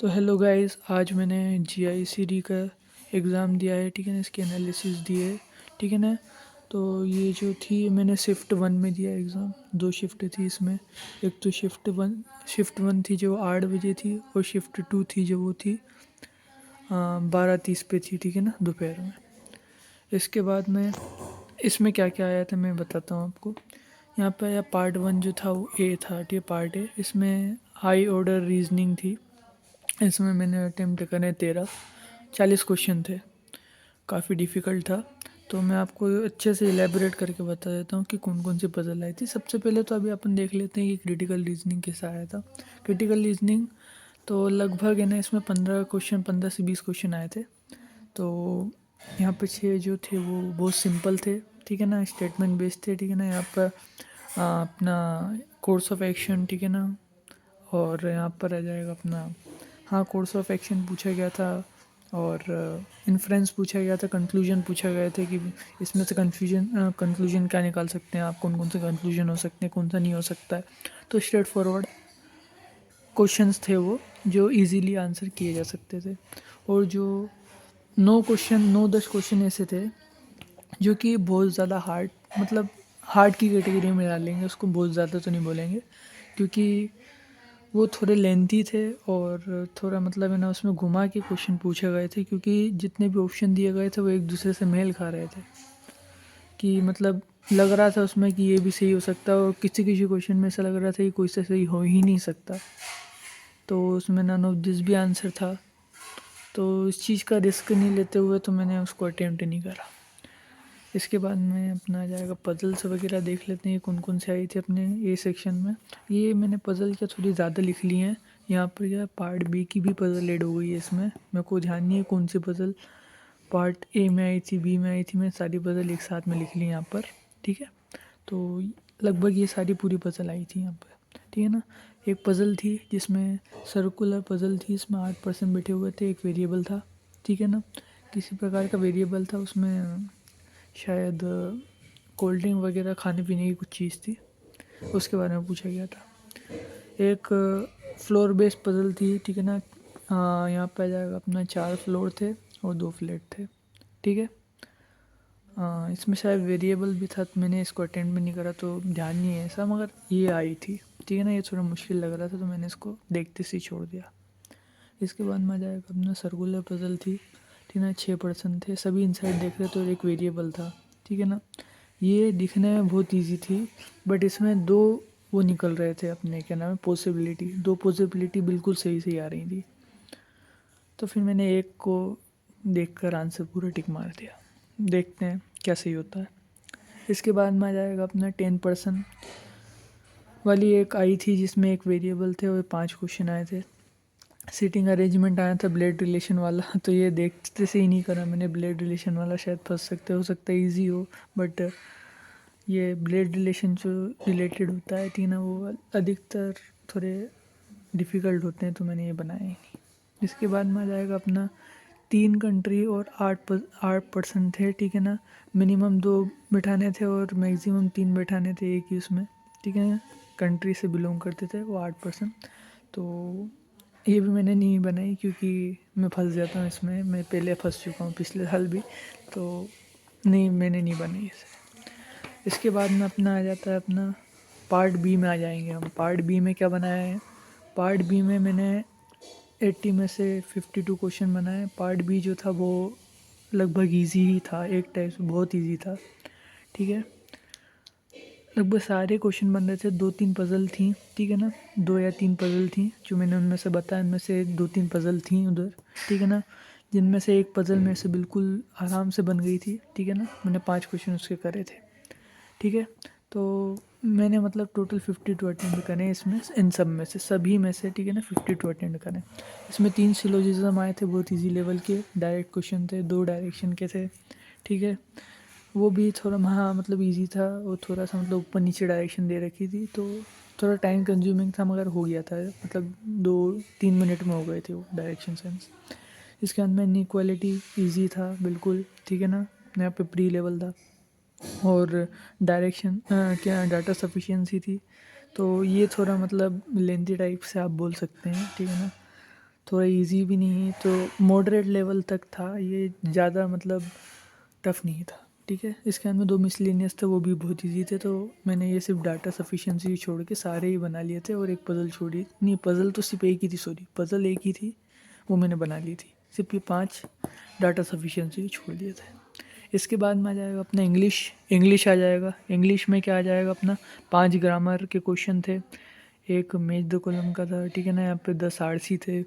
तो hello guys, आज मैंने जीआईसीडी का एग्ज़ाम दिया है। ठीक है ना, इसकी एनालिसिस दी है। ठीक है ना, तो ये जो थी मैंने शिफ्ट 1 में दिया एग्ज़ाम। 2 शिफ्ट थी इसमें। एक तो शिफ्ट वन थी जो 8 बजे थी, और शिफ्ट 2 थी जो वो थी 12:30 पे थी। ठीक है ना, दोपहर में। इसके बाद में इसमें क्या क्या आया था मैं बताता हूँ आपको। यहाँ पे आया पार्ट 1 जो था वो ए था। ठीक है, पार्ट ए। इसमें हाई ऑर्डर रीजनिंग थी। इसमें मैंने अटेम्प्ट करे 40 क्वेश्चन थे। काफ़ी डिफ़िकल्ट था। तो मैं आपको अच्छे से इलेबोरेट करके बता देता हूँ कि कौन कौन सी पज़ल आई थी। सबसे पहले तो अभी अपन देख लेते हैं कि क्रिटिकल रीजनिंग कैसा आया था। क्रिटिकल रीजनिंग तो लगभग है ना, इसमें 15 से 20 क्वेश्चन आए थे। तो यहाँ पे 6 जो थे वो बहुत सिंपल थे। ठीक है ना, स्टेटमेंट बेस्ड थे। ठीक है ना, यहाँ पर अपना कोर्स ऑफ एक्शन। ठीक है ना, और यहाँ पर आ जाएगा अपना, हाँ, कोर्स ऑफ एक्शन पूछा गया था, और इन्फ्रेंस पूछा गया था, कंक्लूजन पूछा गया था कि इसमें से कंक्लूजन क्या निकाल सकते हैं आप, कौन कौन से कंक्लूजन हो सकते हैं, कौन सा नहीं हो सकता है। तो स्ट्रेट फॉरवर्ड क्वेश्चंस थे वो, जो इजीली आंसर किए जा सकते थे। और जो 9-10 क्वेश्चन ऐसे थे जो कि बहुत ज़्यादा हार्ड, मतलब हार्ड की कैटेगरी में डालेंगे उसको, बहुत ज़्यादा तो नहीं बोलेंगे, क्योंकि वो थोड़े लेंथी थे और थोड़ा मतलब है ना, उसमें घुमा के क्वेश्चन पूछे गए थे, क्योंकि जितने भी ऑप्शन दिए गए थे वो एक दूसरे से मेल खा रहे थे। कि मतलब लग रहा था उसमें कि ये भी सही हो सकता है, और किसी किसी क्वेश्चन में ऐसा लग रहा था कि कोई से सही हो ही नहीं सकता। तो उसमें नन ऑफ दिस भी आंसर था। तो इस चीज़ का रिस्क नहीं लेते हुए तो मैंने उसको अटेम्प्ट नहीं करा। इसके बाद में अपना आ जाएगा पज़ल्स वगैरह, देख लेते हैं कौन कौन से आई थी अपने ए सेक्शन में। ये मैंने पज़ल क्या थोड़ी ज़्यादा लिख ली हैं। यहाँ पर क्या पार्ट बी की भी पज़ल ऐड हो गई है इसमें। मेरे को ध्यान नहीं है कौन सी पज़ल पार्ट ए में आई थी, बी में आई थी। मैं सारी पज़ल एक साथ में लिख ली यहाँ पर। ठीक है, तो लगभग ये सारी पूरी पज़ल आई थी यहाँ पर। ठीक है ना, एक पज़ल थी जिसमें सर्कुलर पज़ल थी, इसमें 8% बैठे हुए थे, एक वेरिएबल था। ठीक है ना, किसी प्रकार का वेरिएबल था उसमें, शायद कोल्ड ड्रिंक वगैरह खाने पीने की कुछ चीज़ थी, उसके बारे में पूछा गया था। एक फ्लोर बेस्ड पज़ल थी। ठीक है ना, यहाँ पे आ जाएगा अपना 4 फ्लोर थे और 2 फ्लैट थे। ठीक है, इसमें शायद वेरिएबल भी था, तो मैंने इसको अटेंड भी नहीं करा तो ध्यान नहीं है ऐसा, मगर ये आई थी। ठीक है ना, ये थोड़ा मुश्किल लग रहा था तो मैंने इसको देखते से ही छोड़ दिया। इसके बाद में आ जाएगा अपना सर्कुलर पज़ल थी। ठीक है ना, 6 पर्सन थे, सभी इनसाइड देख रहे थे और एक वेरिएबल था। ठीक है ना, ये दिखने में बहुत इजी थी, बट इसमें 2 वो निकल रहे थे अपने, क्या नाम है, पॉसिबिलिटी। 2 पॉसिबिलिटी बिल्कुल सही सही आ रही थी। तो फिर मैंने एक को देखकर आंसर पूरा टिक मार दिया। देखते हैं क्या सही होता है। इसके बाद में आ जाएगा अपना 10 पर्सन वाली एक आई थी, जिसमें एक वेरिएबल थे और 5 क्वेश्चन आए थे। सीटिंग अरेंजमेंट आया था ब्लड रिलेशन वाला, तो ये देखते से ही नहीं करा मैंने। ब्लड रिलेशन वाला शायद फंस सकते, हो सकता है ईजी हो, बट ये ब्लड रिलेशन जो रिलेटेड होता है थी ना, वो अधिकतर थोड़े डिफ़िकल्ट होते हैं, तो मैंने ये बनाया ही नहीं। इसके बाद में आ जाएगा अपना 3 कंट्री और 8 पर्सन थे। ठीक है ना, मिनिमम 2 बिठाने थे और मैक्सिमम 3 बैठाने थे एक ही उसमें। ठीक है ना, कंट्री से बिलोंग करते थे वो 8 पर्सन। तो ये भी मैंने नहीं बनाई, क्योंकि मैं फंस जाता हूँ इसमें। मैं पहले फंस चुका हूँ पिछले साल भी, तो नहीं, मैंने नहीं बनाई इसे। इसके बाद में अपना आ जाता है अपना पार्ट बी में आ जाएंगे हम। पार्ट बी में क्या बनाया है, पार्ट बी में मैंने 80 में से 52 क्वेश्चन बनाए। पार्ट बी जो था वो लगभग इजी ही था, एक टाइप से बहुत इजी था। ठीक है, लगभग सारे क्वेश्चन बन रहे थे। 2-3 पज़ल थी। ठीक है ना, 2 या 3 पज़ल थी जो मैंने उनमें से बताया। उनमें से 2-3 पज़ल थी उधर। ठीक है ना, जिनमें से एक पज़ल मेरे से बिल्कुल आराम से बन गई थी। ठीक है ना, मैंने 5 क्वेश्चन उसके करे थे। ठीक है, तो मैंने मतलब टोटल 52 अटेंड करे इसमें, इन सब में से, सभी में से। ठीक है ना, 52 अटेंड करें। इसमें 3 सिलोजिज्म आए थे, बहुत इजी लेवल के डायरेक्ट क्वेश्चन थे, 2 डायरेक्शन के थे। ठीक है, वो भी थोड़ा, हाँ, मतलब इजी था। वो थोड़ा सा मतलब ऊपर नीचे डायरेक्शन दे रखी थी, तो थोड़ा टाइम कंज्यूमिंग था, मगर हो गया था। मतलब 2-3 मिनट में हो गए थे वो डायरेक्शन सेंस। इसके अंदर इनक्वालिटी ईजी था बिल्कुल। ठीक है ना, यहाँ पे प्री लेवल था। और डायरेक्शन क्या, डाटा सफिशिएंसी थी। तो ये थोड़ा मतलब लेंथी टाइप से आप बोल सकते हैं। ठीक है ना, थोड़ा इजी भी नहीं, तो मॉडरेट लेवल तक था ये, ज़्यादा मतलब टफ नहीं था। ठीक है, इसके अंदर 2 मिसलेनियस थे, वो भी बहुत इजी थे, तो मैंने ये सिर्फ डाटा सफिशिएंसी छोड़ के सारे ही बना लिए थे, और एक पज़ल छोड़ी नहीं, पज़ल तो सिर्फ एक ही थी, सॉरी पज़ल एक ही थी, वो मैंने बना ली थी। सिर्फ ये 5 डाटा सफिशिएंसी छोड़ दिए थे। इसके बाद में आ जाएगा अपना इंग्लिश आ जाएगा। इंग्लिश में क्या आ जाएगा अपना, 5 ग्रामर के क्वेश्चन थे, एक मैच द कॉलम का था। ठीक है ना, यहाँ पे 10 आरसी थे।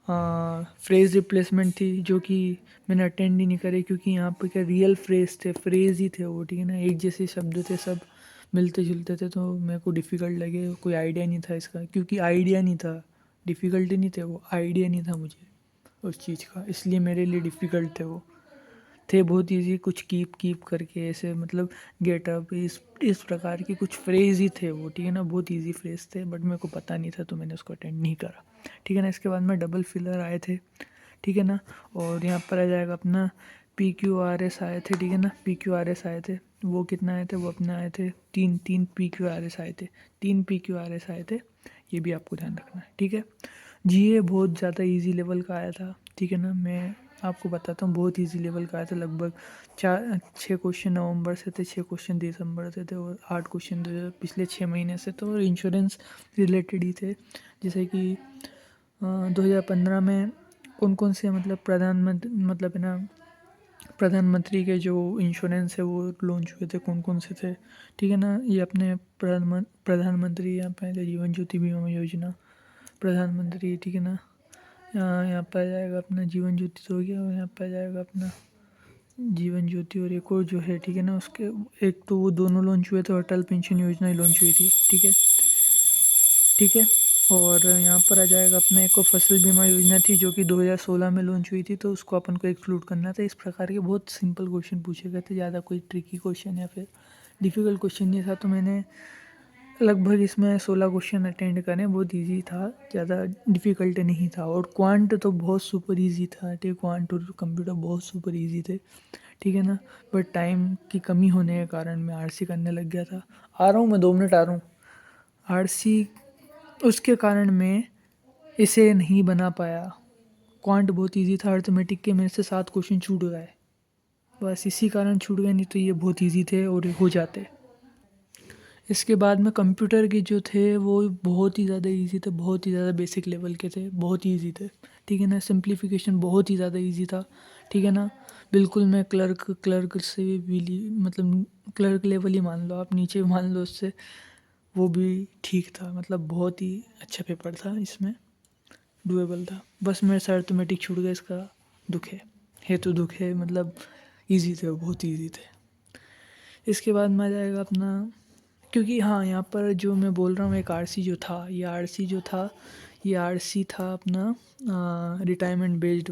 फ्रेज़ रिप्लेसमेंट थी, जो कि मैंने अटेंड ही नहीं करी, क्योंकि यहाँ पे क्या रियल फ्रेज़ ही थे वो। ठीक है ना, एक जैसे शब्द थे, सब मिलते जुलते थे, तो मेरे को डिफ़िकल्ट लगे, कोई आइडिया नहीं था इसका, क्योंकि आइडिया नहीं था, डिफ़िकल्टी नहीं थे वो, आइडिया नहीं था मुझे उस चीज़ का, इसलिए मेरे लिए डिफ़िकल्ट थे वो। थे बहुत ईजी, कुछ कीप करके ऐसे, मतलब गेट अप, इस प्रकार के कुछ फ्रेज़ ही थे वो। ठीक है ना, बहुत ईजी फ्रेज़ थे, बट मेरे को पता नहीं था, तो मैंने उसको अटेंड नहीं करा। ठीक है ना, इसके बाद में डबल फिलर आए थे। ठीक है ना, और यहाँ पर आ जाएगा अपना PQRS आए थे। ठीक है ना, PQRS आए थे, वो कितना आए थे, वो अपने आए थे 3 PQRS आए थे, 3 PQRS आए थे, ये भी आपको ध्यान रखना है। ठीक है, GA बहुत ज़्यादा इजी लेवल का आया था। ठीक है ना, मैं आपको बताता हूँ, बहुत इजी लेवल का आया था, लगभग 6 क्वेश्चन नवंबर से थे, 6 क्वेश्चन दिसंबर से थे, और 8 क्वेश्चन पिछले 6 महीने से थे, और इंश्योरेंस रिलेटेड ही थे। जैसे कि 2015 में कौन कौन से, मतलब प्रधानमंत्री, मतलब है ना, प्रधानमंत्री के जो इंश्योरेंस है वो लॉन्च हुए थे, कौन कौन से थे। ठीक है ना, ये अपने प्रधानमंत्री यहाँ पे थे, जीवन ज्योति बीमा योजना, प्रधानमंत्री। ठीक है ना, यहाँ पर आ जाएगा अपना जीवन ज्योति तो हो गया, और यहाँ पर आ जाएगा अपना जीवन ज्योति, और एक और जो है। ठीक है ना, उसके एक तो वो दोनों लॉन्च हुए थे, अटल पेंशन योजना ही लॉन्च हुई थी। ठीक है, ठीक है, और यहाँ पर आ जाएगा अपना एक और फसल बीमा योजना थी, जो कि 2016 में लॉन्च हुई थी, तो उसको अपन को एक्सक्लूड करना था। इस प्रकार के बहुत सिंपल क्वेश्चन पूछे गए थे, ज़्यादा कोई ट्रिकी क्वेश्चन या फिर डिफ़िकल्ट क्वेश्चन नहीं था, तो मैंने लगभग इसमें 16 क्वेश्चन अटेंड करें, बहुत इजी था, ज़्यादा डिफ़िकल्ट नहीं था। और क्वांट तो बहुत सुपर इजी था, ठीक, क्वांट और कंप्यूटर बहुत सुपर इजी थे। ठीक है ना, बट टाइम की कमी होने के कारण मैं आरसी करने लग गया था। आ रहा हूँ मैं, 2 मिनट आ रहा हूँ। आरसी, उसके कारण मैं इसे नहीं बना पाया। क्वांट बहुत इजी था, अर्थमेटिक के मेरे से 7 क्वेश्चन छूट गए, बस इसी कारण छूट गए, नहीं तो ये बहुत इजी थे और हो जाते। इसके बाद में कंप्यूटर के जो थे वो बहुत ही ज़्यादा इजी थे, बहुत ही ज़्यादा बेसिक लेवल के थे, बहुत ही इजी थे। ठीक है ना, सिंप्लीफिकेशन बहुत ही ज़्यादा इजी था। ठीक है ना, बिल्कुल मैं क्लर्क से भी, मतलब क्लर्क लेवल ही मान लो आप, नीचे मान लो उससे, वो भी ठीक था, मतलब बहुत ही अच्छा पेपर था, इसमें डुएबल था। बस मेरे से अर्थमेटिक छूट गया, इसका दुख है तो दुख है, मतलब इजी थे, बहुत इजी थे। इसके बाद में आ जाएगा अपना, क्योंकि हाँ, यहाँ पर जो मैं बोल रहा हूँ, एक आरसी जो था, ये आरसी जो था, ये आरसी था अपना रिटायरमेंट बेस्ड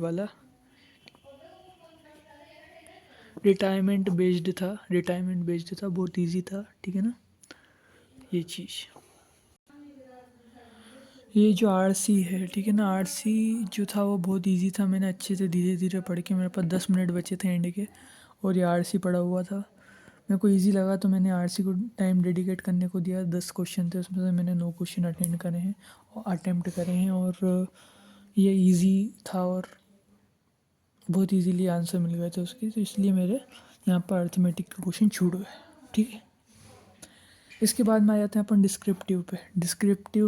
था, बहुत इजी था। ठीक है ना, ये चीज़, ये जो आरसी है, ठीक है ना, आरसी जो था वो बहुत इजी था, मैंने अच्छे से धीरे धीरे पढ़ के, मेरे पास 10 मिनट बचे थे एंड के, और ये आरसी पढ़ा हुआ था, मेरे को इजी लगा, तो मैंने आरसी को टाइम डेडिकेट करने को दिया। 10 क्वेश्चन थे, उसमें से मैंने 9 क्वेश्चन अटेंड करे हैं और अटेम्प्ट करे हैं, और ये इजी था, और बहुत इजीली आंसर मिल गए थे उसके, तो इसलिए मेरे यहाँ पर अर्थमेटिक के क्वेश्चन छूट गए। ठीक है, इसके बाद में आ जाते हैं अपन डिस्क्रिप्टिव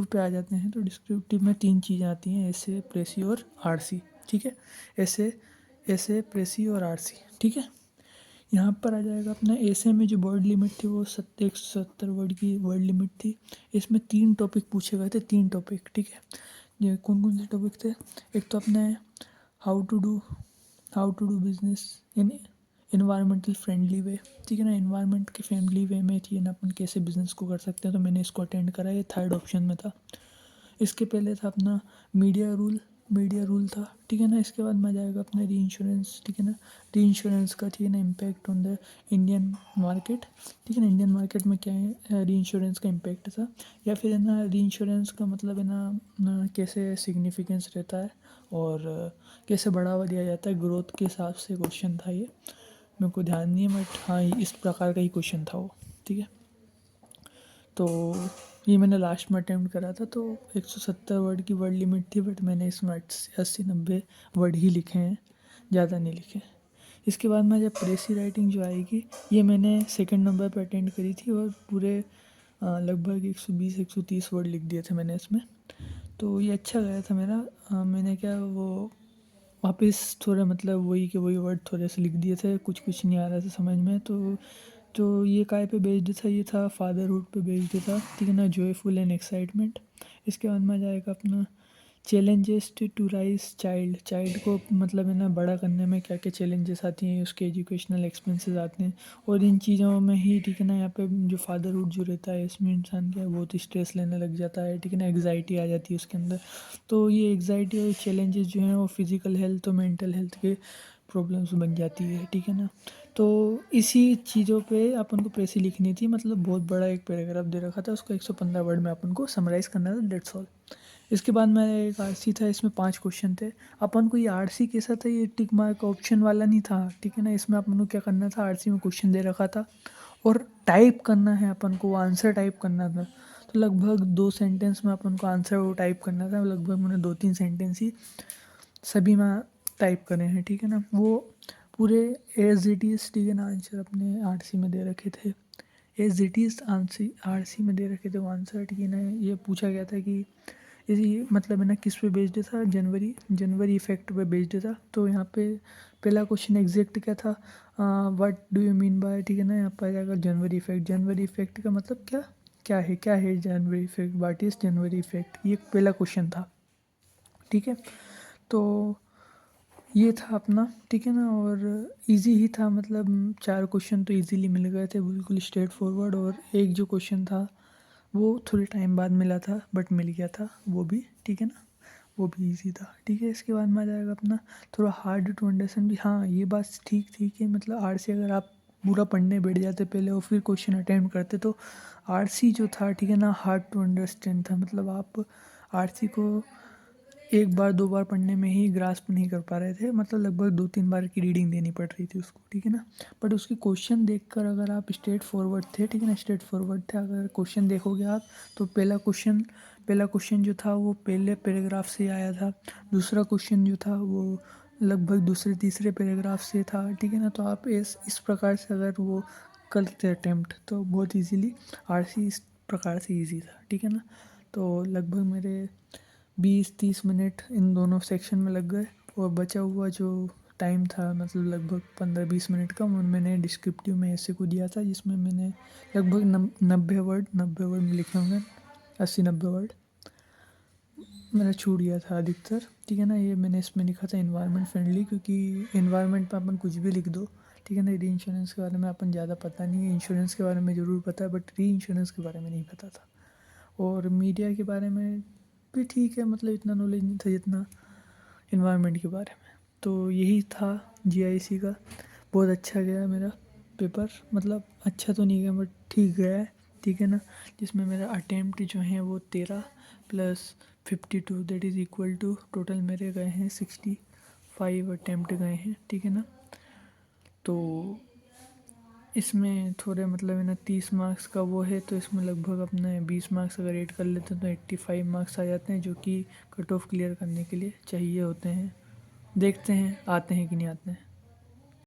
पे आ जाते हैं। तो डिस्क्रिप्टिव में 3 चीज़ें आती हैं, ऐसे, प्रेसी और आरसी। ठीक है, ऐसे प्रेसी और आरसी। ठीक है, यहाँ पर आ जाएगा अपना ऐसे में जो वर्ड लिमिट थी वो 170 वर्ड की वर्ड लिमिट थी। इसमें 3 टॉपिक पूछे गए थे, 3 टॉपिक। ठीक है, ये कौन कौन से टॉपिक थे, एक तो अपना how to do business in environmental friendly way. ठीक है ना, इन्वायरमेंट के फ्रेंडली वे में थी ना, अपन कैसे बिजनेस को कर सकते हैं, तो मैंने इसको अटेंड करा, ये 3rd ऑप्शन में था। इसके पहले था अपना मीडिया रूल था। ठीक है ना, इसके बाद में आ जाएगा अपना री इंश्योरेंस। ठीक है ना, री इंश्योरेंस का, ठीक है ना, impact on the Indian market. ठीक है ना, इंडियन मार्केट में क्या है री इंश्योरेंस का इम्पैक्ट था, या फिर है ना री इंश्योरेंस का मतलब है ना कैसे सिग्निफिकेंस रहता है, और कैसे बढ़ावा दिया जाता है ग्रोथ के हिसाब से क्वेश्चन था ये, मेरे को ध्यान नहीं है, बट हाँ इस प्रकार का ही क्वेश्चन था वो। ठीक है, तो ये मैंने लास्ट में अटेम्प्ट करा था, तो 170 वर्ड की वर्ड लिमिट थी, बट मैंने इसमें 80-90 वर्ड ही लिखे हैं, ज़्यादा नहीं लिखे। इसके बाद में जब प्रेसी राइटिंग जो आएगी, ये मैंने सेकंड नंबर पर अटेंड करी थी और पूरे लगभग 120-130 वर्ड लिख दिए थे मैंने इसमें। तो ये अच्छा गया था मेरा। मैंने क्या वो वापस थोड़ा मतलब वही के वही वर्ड थोड़े से लिख दिए थे, कुछ कुछ नहीं आ रहा था समझ में। तो ये काय पे बेस्ड था, ये था फादरहुड पे बेस्ड था, ठीक है ना, जॉयफुल एंड एक्साइटमेंट। इसके बाद में आ जाएगा अपना चैलेंजेस टू राइज चाइल्ड को मतलब है ना बड़ा करने में क्या क्या चैलेंजेस आती हैं, उसके एजुकेशनल एक्सपेंसेस आते हैं, और इन चीज़ों में ही ठीक है ना यहाँ पे जो फादरहुड जो रहता है इसमें इंसान क्या बहुत स्ट्रेस लेने लग जाता है, ठीक है ना, एग्जाइटी आ जाती है उसके अंदर। तो ये एग्जाइटी और चैलेंजेस जो हैं वो फिज़िकल हेल्थ और मेंटल हेल्थ के प्रॉब्लम्स बन जाती है, ठीक है ना। तो इसी चीज़ों पे अपन को प्रेसी लिखनी थी, मतलब बहुत बड़ा एक पैराग्राफ दे रखा था, उसको 115 वर्ड में अपन को समराइज़ करना था, दैट्स ऑल। इसके बाद में एक आरसी था, इसमें 5 क्वेश्चन थे। अपन को ये आरसी कैसा था, ये टिक मार्क ऑप्शन वाला नहीं था, ठीक है ना। इसमें अपन को क्या करना था, आरसी में क्वेश्चन दे रखा था और टाइप करना है अपन को, आंसर टाइप करना था। तो लगभग 2 सेंटेंस में अपन को आंसर वो टाइप करना था, लगभग मैंने 2-3 सेंटेंस ही सभी में टाइप करे हैं, ठीक है ना। वो पूरे एज इट इज़, ठीक है ना, आंसर अपने आरसी में दे रखे थे, एज इट इज़ आरसी में दे रखे थे वो आंसर, ठीक है ना। ये पूछा गया था कि इसी मतलब है ना किस पे बेस्ड था, जनवरी इफेक्ट पे बेस्ड था। तो यहाँ पे पहला क्वेश्चन एग्जैक्ट क्या था, what do you mean by, ठीक है ना, यहाँ पर जाएगा जनवरी इफेक्ट का मतलब क्या है जनवरी effect, what is January effect, ये पहला क्वेश्चन था, ठीक है। तो ये था अपना, ठीक है ना, और इजी ही था, मतलब 4 क्वेश्चन तो इजीली मिल गए थे, बिल्कुल स्ट्रेट फॉरवर्ड, और एक जो क्वेश्चन था वो थोड़े टाइम बाद मिला था बट मिल गया था वो भी, ठीक है ना, वो भी इजी था, ठीक है। इसके बाद में आ जाएगा अपना थोड़ा हार्ड टू अंडरस्टैंड भी। हाँ ये बात ठीक थी कि मतलब आरसी अगर आप पूरा पढ़ने बैठ जाते पहले और फिर क्वेश्चन अटेम्प्ट करते तो आरसी जो था, ठीक है ना, हार्ड टू अंडरस्टैंड था, मतलब आप आरसी को एक बार 2 बार पढ़ने में ही ग्रास्प नहीं कर पा रहे थे, मतलब लगभग 2-3 बार की रीडिंग देनी पड़ रही थी उसको, ठीक है ना। बट उसके क्वेश्चन देखकर अगर आप स्ट्रेट फॉरवर्ड थे, ठीक है ना, स्ट्रेट फॉरवर्ड थे, अगर क्वेश्चन देखोगे आप तो पहला क्वेश्चन जो था वो पहले पैराग्राफ से आया था, दूसरा क्वेश्चन जो था वो लगभग दूसरे तीसरे पैराग्राफ से था, ठीक है ना। तो आप इस प्रकार से अगर वो करते अटेम्प्ट तो बहुत इजीली आरसी इस प्रकार से इजी था, ठीक है ना। तो लगभग मेरे 20-30 मिनट इन दोनों सेक्शन में लग गए, और बचा हुआ जो टाइम था मतलब लगभग 15-20 मिनट का, वो मैंने डिस्क्रिप्टिव में ऐसे को दिया था जिसमें मैंने लगभग 90 वर्ड में लिखे होंगे, 80-90 वर्ड मेरा छूट गया था अधिकतर, ठीक है ना। ये मैंने इसमें लिखा था इन्वायरमेंट फ्रेंडली, क्योंकि इन्वायरमेंट पर अपन कुछ भी लिख दो, ठीक है ना। री इंश्योरेंस के बारे में अपन ज़्यादा पता नहीं है, इंश्योरेंस के बारे में ज़रूर पता है बट री इंश्योरेंस के बारे में नहीं पता था, और मीडिया के बारे में भी ठीक है, मतलब इतना नॉलेज नहीं था जितना इन्वायरमेंट के बारे में। तो यही था जीआईसी का। बहुत अच्छा गया मेरा पेपर, मतलब अच्छा तो नहीं गया बट ठीक गया है, ठीक है ना। जिसमें मेरा अटेम्प्ट जो है वो 13 + 52 that is equal to total मेरे गए हैं 65 अटेम्प्ट गए हैं, ठीक है ना। तो इसमें थोड़े मतलब है ना 30 मार्क्स का वो है, तो इसमें लगभग अपने 20 मार्क्स अगर ऐड कर लेते हैं तो 85 मार्क्स आ जाते हैं, जो कि कट ऑफ क्लियर करने के लिए चाहिए होते हैं। देखते हैं आते हैं कि नहीं आते हैं।